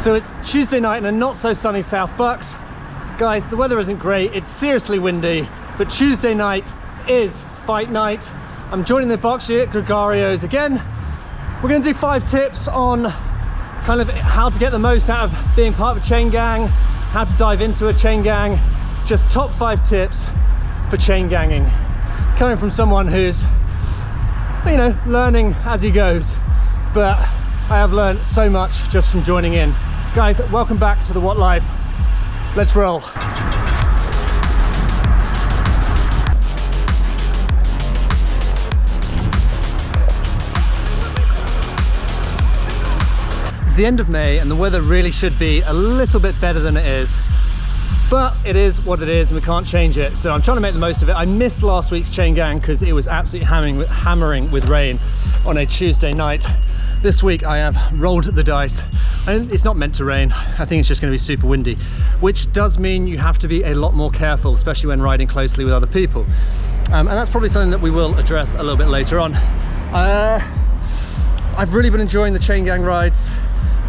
So it's Tuesday night in a not so sunny South Bucks. Guys, the weather isn't great, it's seriously windy, but Tuesday night is fight night. I'm joining the box here at Gregorio's again. We're going to do 5 tips on kind of how to get the most out of being part of a chain gang, how to dive into a chain gang, just top 5 tips for chain ganging. Coming from someone who's, you know, learning as he goes, but I have learned so much just from joining in. Guys, welcome back to the What Life. Let's roll. It's the end of May and the weather really should be a little bit better than it is, but it is what it is and we can't change it. So I'm trying to make the most of it. I missed last week's chain gang because it was absolutely hammering with rain on a Tuesday night. This week I have rolled the dice and it's not meant to rain. I think it's just going to be super windy, which does mean you have to be a lot more careful, especially when riding closely with other people. And that's probably something that we will address a little bit later on. I've really been enjoying the chain gang rides.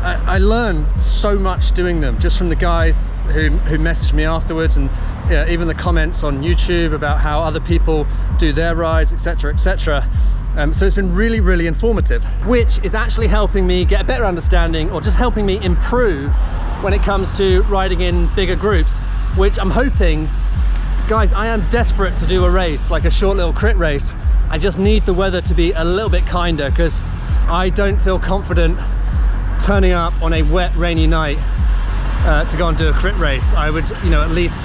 I learn so much doing them just from the guys who messaged me afterwards, and even the comments on YouTube about how other people do their rides, etc, etc. So it's been really, really informative, which is actually helping me get a better understanding, or just helping me improve when it comes to riding in bigger groups, which I'm hoping, guys, I am desperate to do a race, like a short little crit race. I just need the weather to be a little bit kinder because I don't feel confident turning up on a wet, rainy night to go and do a crit race. I would, you know, at least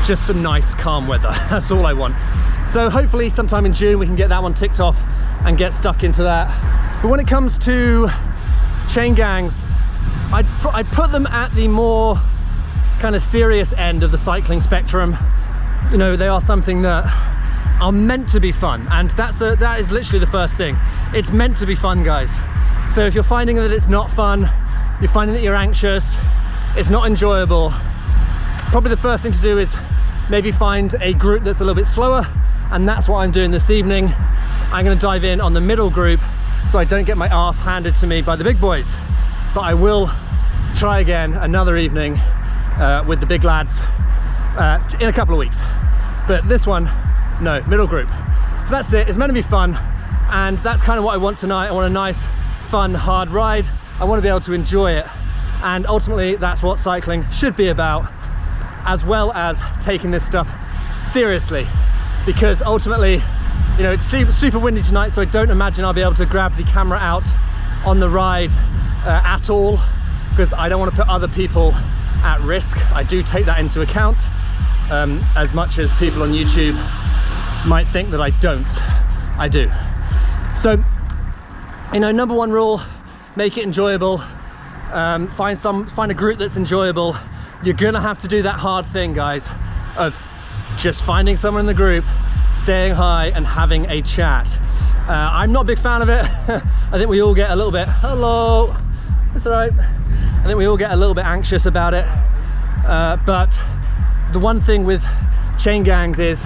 just some nice, calm weather. That's all I want. So hopefully sometime in June we can get that one ticked off and get stuck into that. But when it comes to chain gangs, I'd put them at the more kind of serious end of the cycling spectrum. You know, they are something that are meant to be fun, and that is literally the first thing. It's meant to be fun, guys. So if you're finding that it's not fun, you're finding that you're anxious, it's not enjoyable, probably the first thing to do is maybe find a group that's a little bit slower, and that's what I'm doing this evening. I'm going to dive in on the middle group so I don't get my ass handed to me by the big boys, but I will try again another evening with the big lads in a couple of weeks. But this one, no, middle group. So that's it. It's meant to be fun, and that's kind of what I want tonight. I want a nice, fun, hard ride. I want to be able to enjoy it, and ultimately that's what cycling should be about, as well as taking this stuff seriously, because ultimately, you know, it's super windy tonight, so I don't imagine I'll be able to grab the camera out on the ride at all, because I don't want to put other people at risk. I do take that into account, as much as people on YouTube might think that I don't. I do. So, you know, number one rule, make it enjoyable. Find a group that's enjoyable. You're gonna have to do that hard thing, guys, of just finding someone in the group, saying hi and having a chat. I'm not a big fan of it. I think we all get a little bit, hello, it's all right. I think we all get a little bit anxious about it. But the one thing with chain gangs is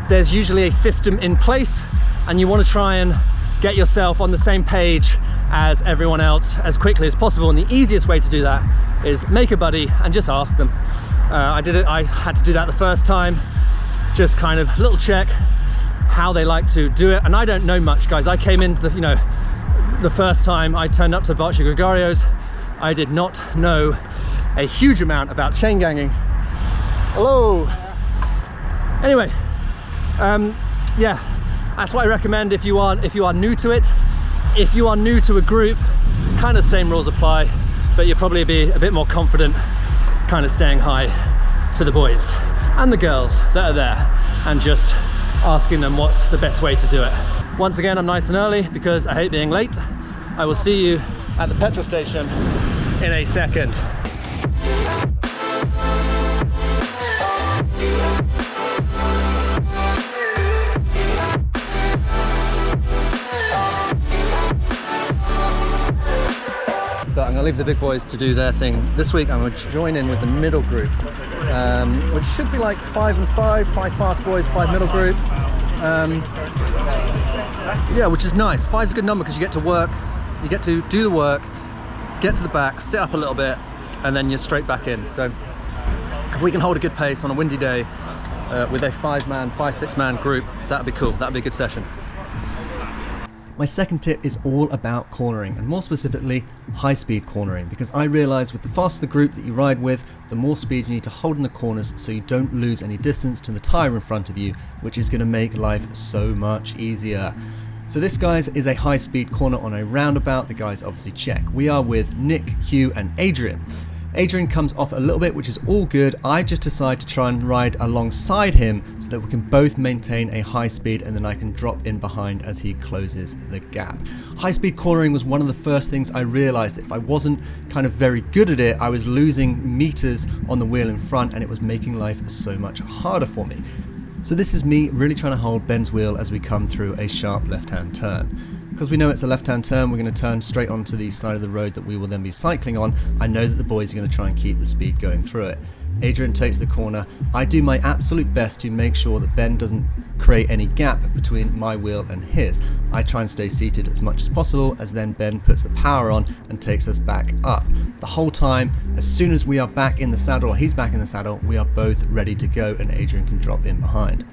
there's usually a system in place, and you want to try and get yourself on the same page as everyone else as quickly as possible, and the easiest way to do that is make a buddy and just ask them. I had to do that the first time, just kind of little check how they like to do it, and I don't know much, guys. I came into the, you know, the first time I turned up to Box Gregorio's, I did not know a huge amount about chain ganging. Hello. Anyway, yeah, that's what I recommend if you are new to it. If you are new to a group, kind of same rules apply, but you'll probably be a bit more confident kind of saying hi to the boys and the girls that are there and just asking them what's the best way to do it. Once again, I'm nice and early because I hate being late. I will see you at the petrol station in a second. But I'm going to leave the big boys to do their thing. This week I'm going to join in with the middle group, which should be like 5 and 5 fast boys, 5 middle group. Yeah, which is nice. 5's a good number because you get to work, you get to do the work, get to the back, sit up a little bit, and then you're straight back in. So if we can hold a good pace on a windy day with a 5-man, 5-6-man group, that'd be cool. That'd be a good session. My second tip is all about cornering, and more specifically high-speed cornering, because I realise with the faster the group that you ride with, the more speed you need to hold in the corners so you don't lose any distance to the tyre in front of you, which is going to make life so much easier. So this, guys, is a high-speed corner on a roundabout. The guys obviously check. We are with Nick, Hugh and Adrian. Adrian comes off a little bit, which is all good. I just decide to try and ride alongside him so that we can both maintain a high speed, and then I can drop in behind as he closes the gap. High speed cornering was one of the first things I realized that if I wasn't kind of very good at it, I was losing meters on the wheel in front, and it was making life so much harder for me. So this is me really trying to hold Ben's wheel as we come through a sharp left-hand turn. Because we know it's a left-hand turn, we're going to turn straight onto the side of the road that we will then be cycling on. I know that the boys are going to try and keep the speed going through it. Adrian takes the corner. I do my absolute best to make sure that Ben doesn't create any gap between my wheel and his. I try and stay seated as much as possible, as then Ben puts the power on and takes us back up. The whole time, as soon as we are back in the saddle, or he's back in the saddle, we are both ready to go and Adrian can drop in behind.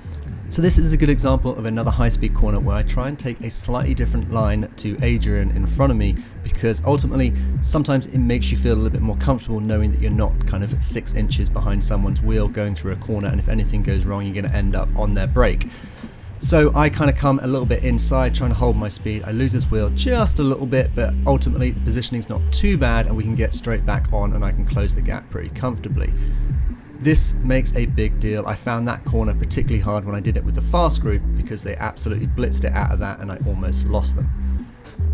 So this is a good example of another high-speed corner where I try and take a slightly different line to Adrian in front of me, because ultimately sometimes it makes you feel a little bit more comfortable knowing that you're not kind of 6 inches behind someone's wheel going through a corner, and if anything goes wrong you're going to end up on their brake. So I kind of come a little bit inside trying to hold my speed. I lose his wheel just a little bit, but ultimately the positioning's not too bad and we can get straight back on and I can close the gap pretty comfortably. This makes a big deal. I found that corner particularly hard when I did it with the fast group because they absolutely blitzed it out of that and I almost lost them.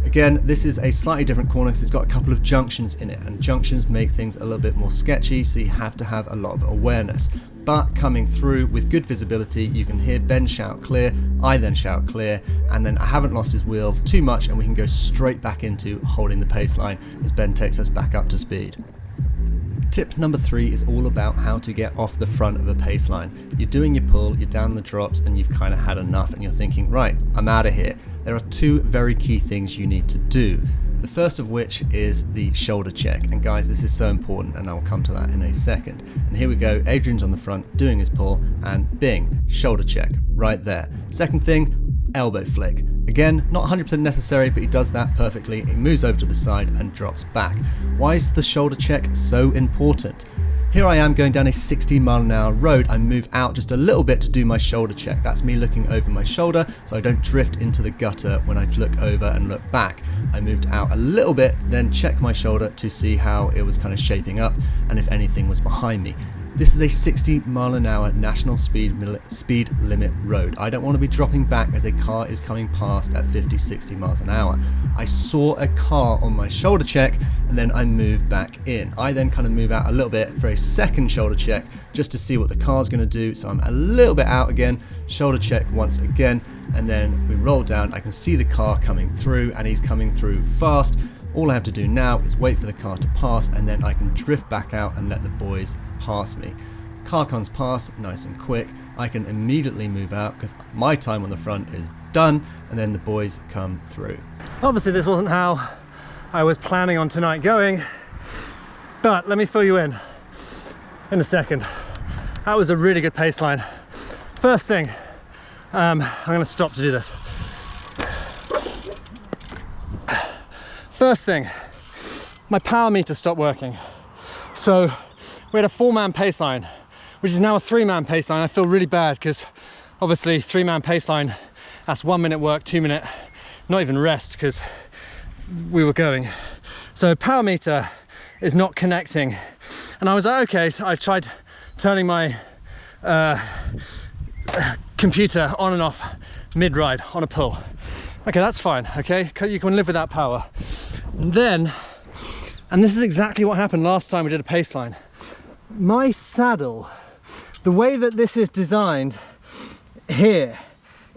Again, this is a slightly different corner because it's got a couple of junctions in it, and junctions make things a little bit more sketchy, so you have to have a lot of awareness. But coming through with good visibility, you can hear Ben shout clear, I then shout clear, and then I haven't lost his wheel too much and we can go straight back into holding the pace line as Ben takes us back up to speed. Tip number 3 is all about how to get off the front of a pace line. You're doing your pull, you're down the drops, and you've kind of had enough and you're thinking, right, I'm out of here. There are 2 very key things you need to do. The first of which is the shoulder check. And guys, this is so important and I'll come to that in a second. And here we go, Adrian's on the front doing his pull and bing, shoulder check right there. Second thing, elbow flick. Again, not 100% necessary, but he does that perfectly. He moves over to the side and drops back. Why is the shoulder check so important? Here I am going down a 60-mile-an-hour road. I move out just a little bit to do my shoulder check. That's me looking over my shoulder so I don't drift into the gutter when I look over and look back. I moved out a little bit, then check my shoulder to see how it was kind of shaping up and if anything was behind me. This is a 60-mile-an-hour national speed limit road. I don't want to be dropping back as a car is coming past at 50, 60 miles an hour. I saw a car on my shoulder check and then I moved back in. I then kind of move out a little bit for a second shoulder check just to see what the car's going to do. So I'm a little bit out again, shoulder check once again, and then we roll down. I can see the car coming through and he's coming through fast. All I have to do now is wait for the car to pass and then I can drift back out and let the boys pass me. Car comes past nice and quick. I can immediately move out because my time on the front is done and then the boys come through. Obviously this wasn't how I was planning on tonight going, but let me fill you in a second. That was a really good pace line. First thing, I'm going to stop to do this. First thing, my power meter stopped working. So we had a 4-man pace line, which is now a 3-man pace line. I feel really bad because obviously 3-man pace line, that's 1 minute work, 2 minute, not even rest because we were going. So power meter is not connecting. And I was like, okay, so I tried turning my computer on and off mid-ride on a pull. Okay, that's fine, okay? You can live with that power. And then, and this is exactly what happened last time we did a pace line. My saddle, the way that this is designed here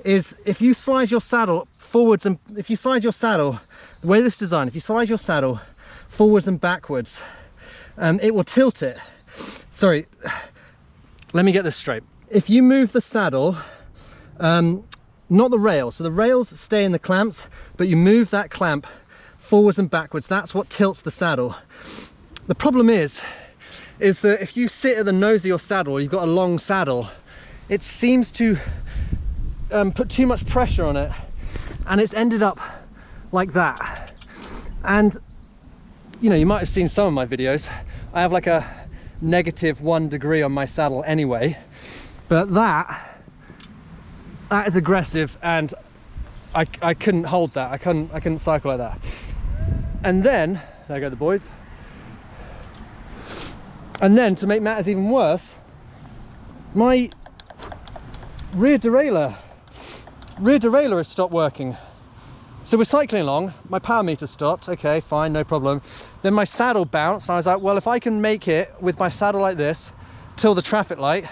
is if you slide your saddle forwards and if you slide your saddle, the way this is designed, if you slide your saddle forwards and backwards, it will tilt it. Sorry, let me get this straight. If you move the saddle, not the rail, so the rails stay in the clamps, but you move that clamp forwards and backwards. That's what tilts the saddle. The problem is that if you sit at the nose of your saddle, you've got a long saddle, it seems to put too much pressure on it, and it's ended up like that. And you know, you might have seen some of my videos. I have like a -1 degree on my saddle anyway, but that is aggressive, and I couldn't hold that. I couldn't cycle like that. And then there go the boys. And then to make matters even worse, my rear derailleur has stopped working. So we're cycling along, my power meter stopped, okay, fine, no problem. Then my saddle bounced, and I was like, well, if I can make it with my saddle like this till the traffic light,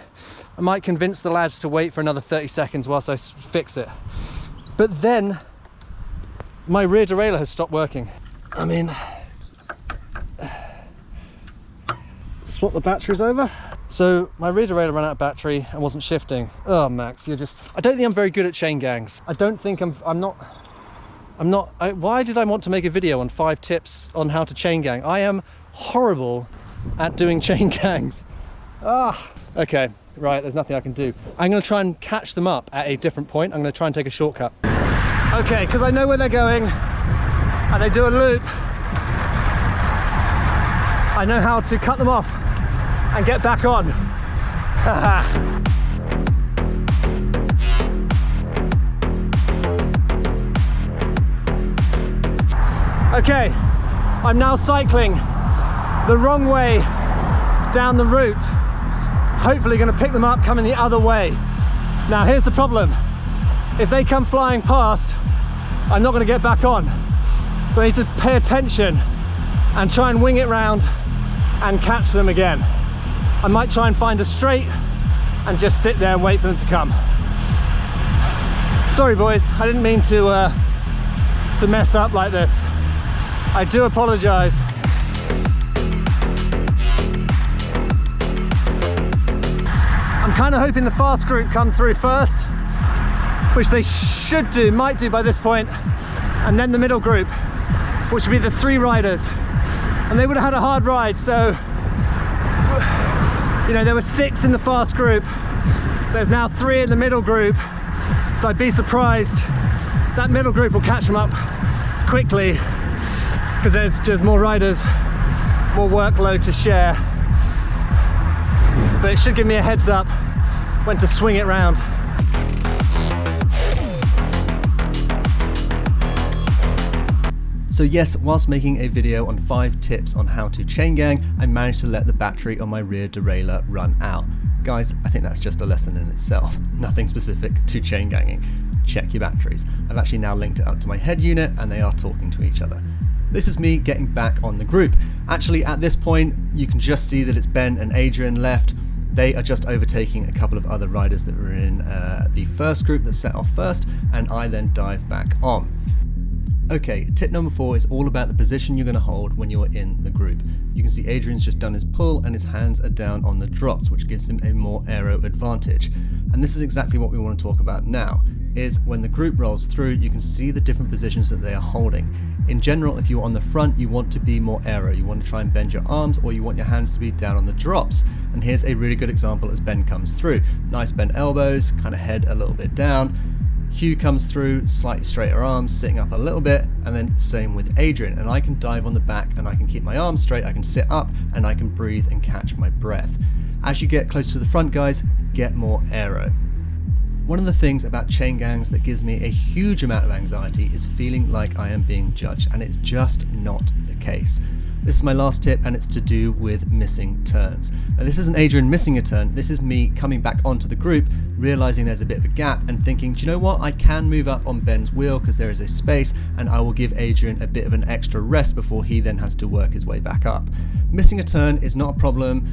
I might convince the lads to wait for another 30 seconds whilst I fix it. But then my rear derailleur has stopped working. I mean, swap the batteries over. So my rear derailleur ran out of battery and wasn't shifting. Oh, Max, I don't think I'm very good at chain gangs. I don't think why did I want to make a video on 5 tips on how to chain gang? I am horrible at doing chain gangs. Okay, right, there's nothing I can do. I'm gonna try and catch them up at a different point. I'm gonna try and take a shortcut. Okay, because I know where they're going and they do a loop, I know how to cut them off and get back on. Okay, I'm now cycling the wrong way down the route. Hopefully going to pick them up coming the other way. Now here's the problem. If they come flying past, I'm not going to get back on. So I need to pay attention and try and wing it round and catch them again. I might try and find a straight and just sit there and wait for them to come. Sorry boys, I didn't mean to mess up like this. I do apologise. I'm kind of hoping the fast group come through first, which they might do by this point, and then the middle group, which would be the 3 riders. And they would have had a hard ride, so you know, there were 6 in the fast group. There's now 3 in the middle group, so I'd be surprised that middle group will catch them up quickly, because there's just more riders, more workload to share. But it should give me a heads up when to swing it round. So yes, whilst making a video on 5 tips on how to chain gang, I managed to let the battery on my rear derailleur run out. Guys, I think that's just a lesson in itself. Nothing specific to chain ganging. Check your batteries. I've actually now linked it up to my head unit and they are talking to each other. This is me getting back on the group. Actually, at this point, you can just see that it's Ben and Adrian left. They are just overtaking a couple of other riders that were in the first group that set off first, and I then dive back on. Okay, tip number 4 is all about the position you're going to hold when you're in the group. You can see Adrian's just done his pull and his hands are down on the drops, which gives him a more aero advantage. And this is exactly what we want to talk about now, is when the group rolls through, you can see the different positions that they are holding. In general, if you're on the front, you want to be more aero. You want to try and bend your arms, or you want your hands to be down on the drops. And here's a really good example as Ben comes through. Nice bent elbows, kind of head a little bit down. Hugh comes through, slightly straighter arms, sitting up a little bit, and then same with Adrian. And I can dive on the back and I can keep my arms straight, I can sit up and I can breathe and catch my breath. As you get closer to the front, guys, get more aero. One of the things about chain gangs that gives me a huge amount of anxiety is feeling like I am being judged, and it's just not the case. This is my last tip, and it's to do with missing turns. Now, this isn't Adrian missing a turn, this is me coming back onto the group, realizing there's a bit of a gap and thinking, do you know what, I can move up on Ben's wheel because there is a space, and I will give Adrian a bit of an extra rest before he then has to work his way back up. Missing a turn is not a problem.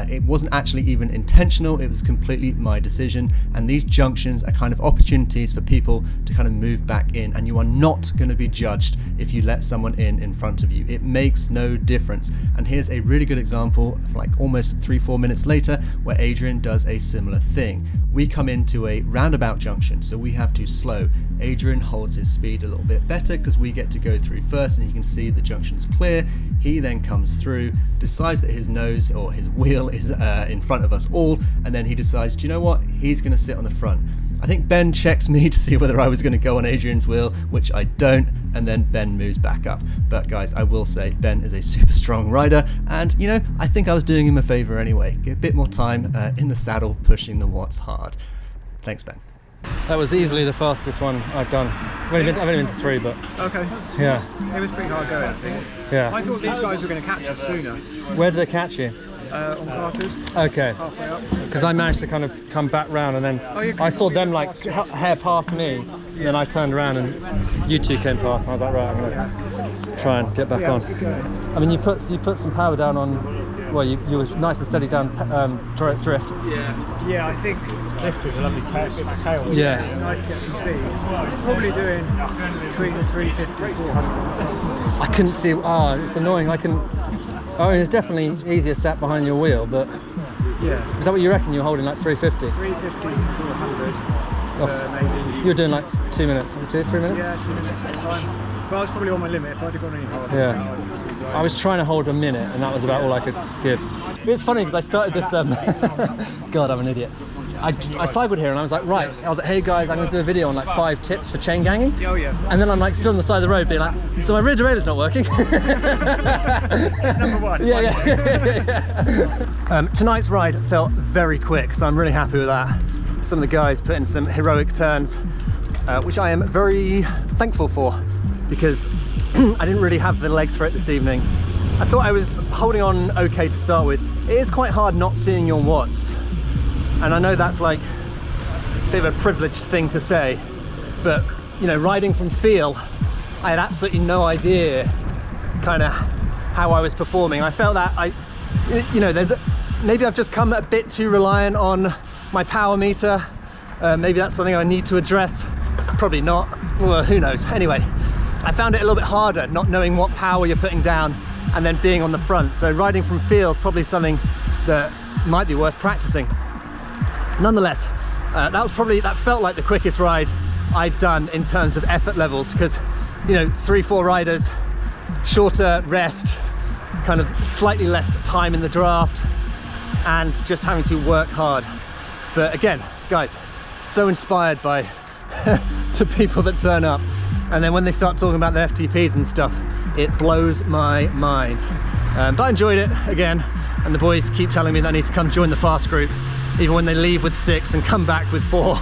It wasn't actually even intentional, it was completely my decision, and these junctions are kind of opportunities for people to kind of move back in, and you are not going to be judged if you let someone in front of you. It makes no no difference. And here's a really good example of like almost 3-4 minutes later where Adrian does a similar thing. We come into a roundabout junction, so we have to slow. Adrian holds his speed a little bit better because we get to go through first, and you can see the junction's clear. He then comes through, decides that his nose or his wheel is in front of us all, and then he decides, do you know what, he's going to sit on the front. I think Ben checks me to see whether I was going to go on Adrian's wheel, which I don't, and then Ben moves back up. But guys, I will say Ben is a super strong rider, and you know, I think I was doing him a favor anyway. Get a bit more time in the saddle pushing the watts hard. Thanks, Ben. That was easily the fastest one I've done. I've only been to 3, but Okay. yeah. It was pretty hard going, I think. Yeah. I thought these guys were going to catch us sooner. Where did they catch you? On Carter's, Okay. halfway up. Because I managed to kind of come back round, and then I saw them like hair past me, and then I turned around and you two came past, and I was like, right, I'm gonna try and get back on. I mean, you put some power down on, well, you were nice and steady down drift. Yeah, I think lift was a lovely tail. Yeah. It's nice to get some speed. Probably doing between 350 and 400. I couldn't see, it's annoying, I mean, it's definitely easier sat behind your wheel, but Yeah. is that what you reckon you're holding, like 350? 350 to 400. Maybe. You were doing like 2 minutes, 2, 3 minutes? Yeah, 2 minutes at a time. But I was probably on my limit. If I'd have gone any harder, Yeah. I was trying to hold a minute, and that was about all I could give. It's funny because I started this, God, I'm an idiot. I sideboard here and I was like, right, I was like, hey guys, I'm going to do a video on like 5 tips for chain ganging. Oh yeah. And then I'm like stood on the side of the road being like, so my rear derailleur's not working. Tip number 1. Yeah. Tonight's ride felt very quick, so I'm really happy with that. Some of the guys put in some heroic turns, which I am very thankful for, because I didn't really have the legs for it this evening. I thought I was holding on okay to start with. It is quite hard not seeing your watts. And I know that's like a bit of a privileged thing to say, but you know, riding from feel, I had absolutely no idea kind of how I was performing. I felt that maybe I've just come a bit too reliant on my power meter. Maybe that's something I need to address. Probably not. Well, who knows? Anyway, I found it a little bit harder not knowing what power you're putting down and then being on the front. So riding from feel is probably something that might be worth practicing. Nonetheless, that felt like the quickest ride I'd done in terms of effort levels, because you know, 3-4 riders, shorter rest, kind of slightly less time in the draft, and just having to work hard. But again, guys, so inspired by the people that turn up, and then when they start talking about their FTPs and stuff, it blows my mind. But I enjoyed it again, and the boys keep telling me that I need to come join the fast group, even when they leave with 6 and come back with 4.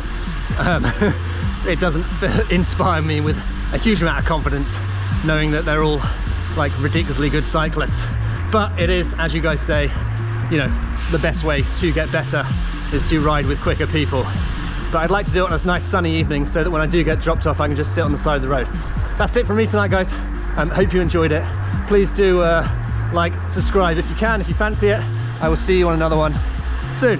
It doesn't inspire me with a huge amount of confidence, knowing that they're all like ridiculously good cyclists. But it is, as you guys say, you know, the best way to get better is to ride with quicker people. But I'd like to do it on a nice sunny evening, so that when I do get dropped off, I can just sit on the side of the road. That's it from me tonight, guys. Hope you enjoyed it. Please do like, subscribe if you can, if you fancy it. I will see you on another one soon.